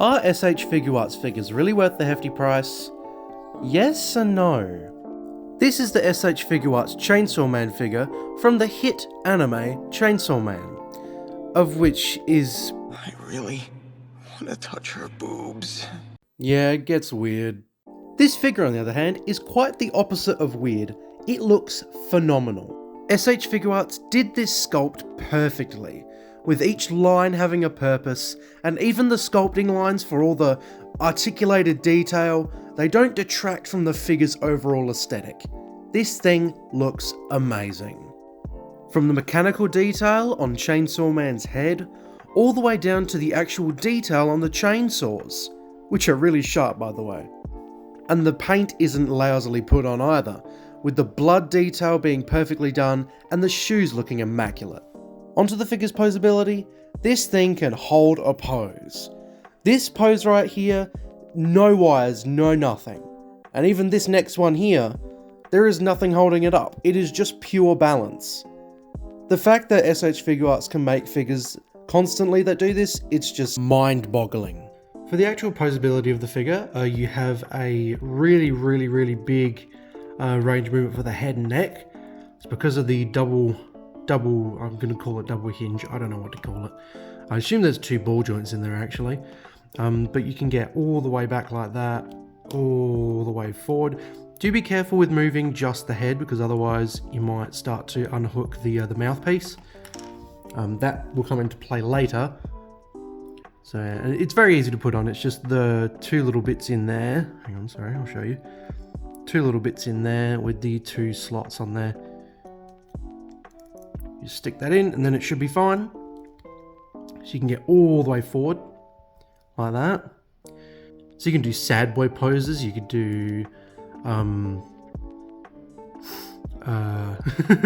Are s.h.figuarts figures really worth the hefty price? Yes and no. This is the s.h.figuarts Chainsawman figure from the hit anime Chainsawman, of which is... I really want to touch her boobs. Yeah, it gets weird. This figure, on the other hand, is quite the opposite of weird. It looks phenomenal. s.h.figuarts did this sculpt perfectly, with each line having a purpose, and even the sculpting lines for all the articulated detail, they don't detract from the figure's overall aesthetic. This thing looks amazing. From the mechanical detail on Chainsawman's head, all the way down to the actual detail on the chainsaws, which are really sharp by the way. And the paint isn't lousily put on either, with the blood detail being perfectly done and the shoes looking immaculate. Onto the figure's posability, this thing can hold a pose. This pose right here, no wires, no nothing. And even this next one here, there is nothing holding it up, it is just pure balance. The fact that s.h.figuarts can make figures constantly that do this, it's just mind-boggling. For the actual posability of the figure, you have a really big range of movement for the head and neck. It's because of the double, I'm going to call it double hinge, I don't know what to call it. I assume there's two ball joints in there actually. But you can get all the way back like that, all the way forward. Do be careful with moving just the head, because otherwise you might start to unhook the mouthpiece. That will come into play later. So it's very easy to put on, it's just the two little bits in there. Hang on, sorry, I'll show you. Two little bits in there with the two slots on there. You stick that in and then it should be fine. So you can get all the way forward, like that. So you can do sad boy poses, you could do...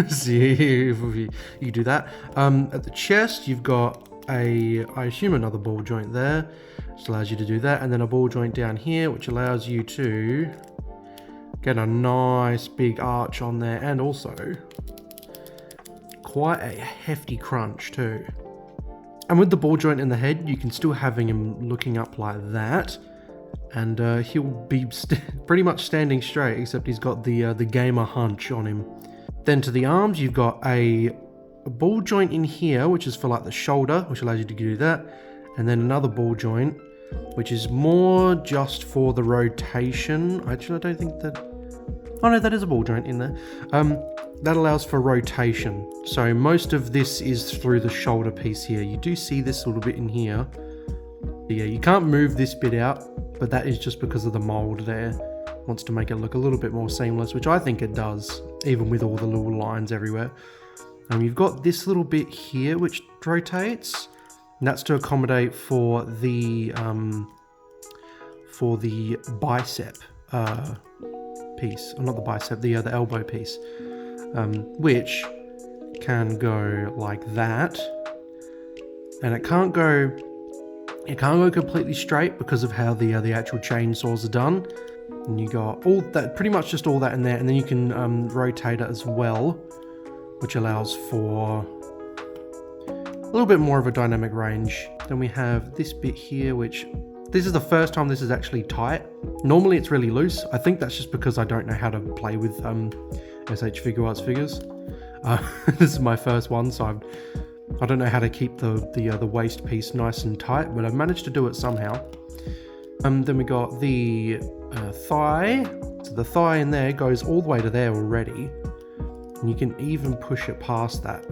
see if you do that. At the chest, you've got I assume another ball joint there, which allows you to do that, and then a ball joint down here, which allows you to get a nice big arch on there, and also quite a hefty crunch too. And with the ball joint in the head, you can still having him looking up like that, and he'll be pretty much standing straight, except he's got the gamer hunch on him. Then to the arms, you've got a ball joint in here, which is for like the shoulder, which allows you to do that, and then another ball joint, which is more just for the rotation. Actually, I don't think that... Oh no, that is a ball joint in there. That allows for rotation. So most of this is through the shoulder piece here. You do see this little bit in here. Yeah, you can't move this bit out, but that is just because of the mold there. Wants to make it look a little bit more seamless, which I think it does, even with all the little lines everywhere. You've got this little bit here which rotates, and that's to accommodate for the bicep piece, or not the bicep, the elbow piece, which can go like that, and it can't go completely straight because of how the actual chainsaws are done. And you got all that, pretty much just all that in there, and then you can rotate it as well, which allows for a little bit more of a dynamic range. Then we have this bit here, which this is the first time this is actually tight. Normally it's really loose. I think that's just because I don't know how to play with s.h.figuarts figures. This is my first one, so I don't know how to keep the waist piece nice and tight, but I've managed to do it somehow. Then we got the thigh. So the thigh in there goes all the way to there already. And you can even push it past that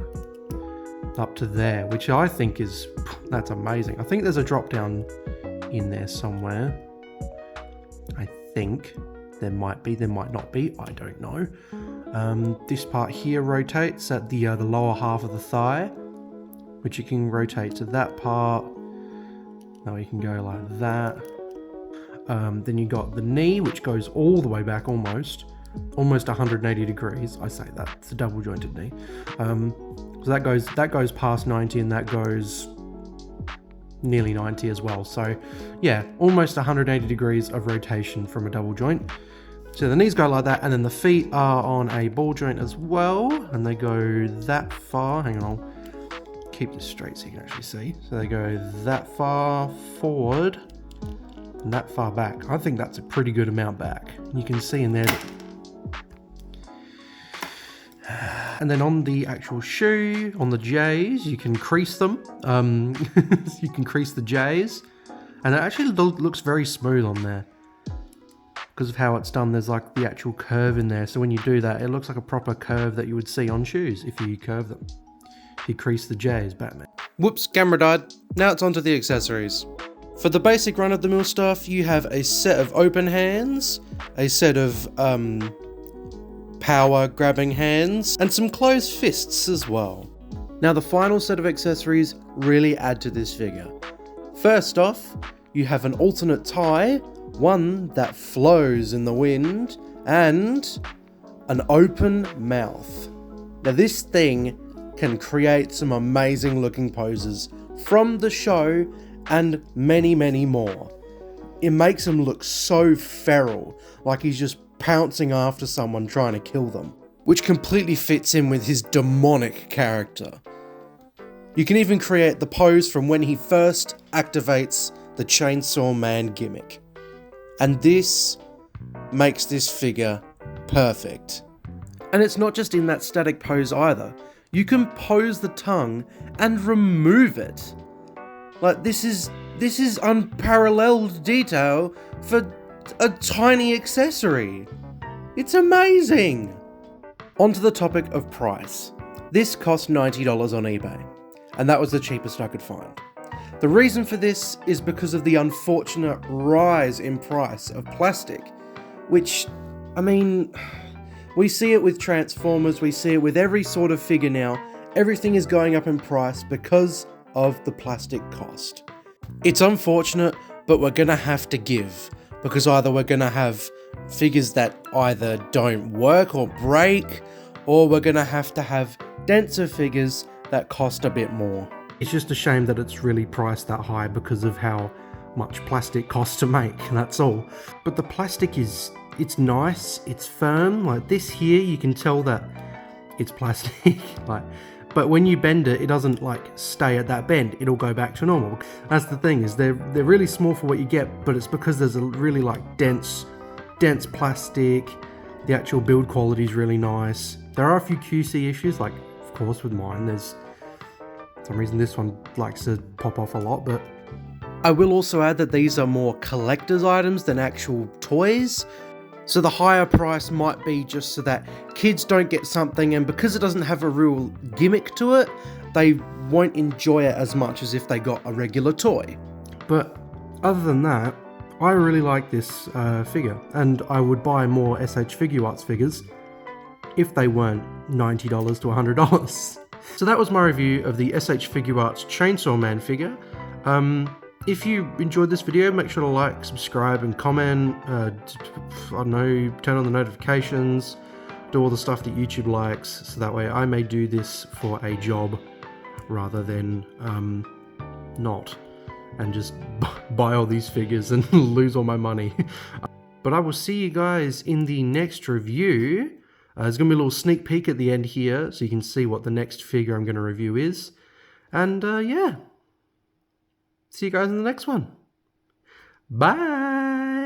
up to there, which I think is, that's amazing. I think there's a drop down in there somewhere. I think there might be, there might not be, I don't know. This part here rotates at the lower half of the thigh, which you can rotate to that part. Now you can go like that. Then you got the knee, which goes all the way back almost 180 degrees. I say that, it's a double jointed knee. So that goes past 90, and that goes nearly 90 as well. So yeah, almost 180 degrees of rotation from a double joint. So the knees go like that, and then the feet are on a ball joint as well, and they go that far. Hang on, I'll keep this straight so you can actually see. So they go that far forward, and that far back. I think that's a pretty good amount back. You can see in there that... And then on the actual shoe, on the J's, you can crease them. You can crease the J's, and it actually looks very smooth on there. Because of how it's done, there's like the actual curve in there. So when you do that, it looks like a proper curve that you would see on shoes if you curve them. If you crease the J's, Batman. Whoops, camera died. Now it's onto the accessories. For the basic run-of-the-mill stuff, you have a set of open hands, a set of power grabbing hands, and some closed fists as well. Now the final set of accessories really add to this figure. First off, you have an alternate tie, one that flows in the wind, and an open mouth. Now this thing can create some amazing looking poses from the show and many, many more. It makes him look so feral, like he's just pouncing after someone trying to kill them, which completely fits in with his demonic character. You can even create the pose from when he first activates the chainsawman gimmick. And this makes this figure perfect. And it's not just in that static pose either. You can pose the tongue and remove it. Like this is unparalleled detail for a tiny accessory. It's amazing. Onto the topic of price. This cost $90 on eBay, and that was the cheapest I could find. The reason for this is because of the unfortunate rise in price of plastic, which, I mean, we see it with Transformers, we see it with every sort of figure now. Everything is going up in price because of the plastic cost. It's unfortunate, but we're gonna have to give, because either we're gonna have figures that either don't work or break, or we're gonna have to have denser figures that cost a bit more. It's just a shame that it's really priced that high because of how much plastic costs to make, that's all. But the plastic it's nice, it's firm, like this here, you can tell that it's plastic, but when you bend it, it doesn't like stay at that bend, it'll go back to normal. That's the thing, is they're really small for what you get, but it's because there's a really like dense plastic, the actual build quality is really nice. There are a few QC issues, like of course with mine, there's for some reason this one likes to pop off a lot, but I will also add that these are more collector's items than actual toys. So the higher price might be just so that kids don't get something, and because it doesn't have a real gimmick to it, they won't enjoy it as much as if they got a regular toy. But other than that, I really like this figure, and I would buy more s.h.figuarts figures if they weren't $90 to $100. So that was my review of the s.h.figuarts Chainsaw Man figure. If you enjoyed this video, make sure to like, subscribe and comment, I don't know, turn on the notifications, do all the stuff that YouTube likes, so that way I may do this for a job rather than not, and just buy all these figures and lose all my money. But I will see you guys in the next review. There's going to be a little sneak peek at the end here, so you can see what the next figure I'm going to review is. And yeah. See you guys in the next one. Bye!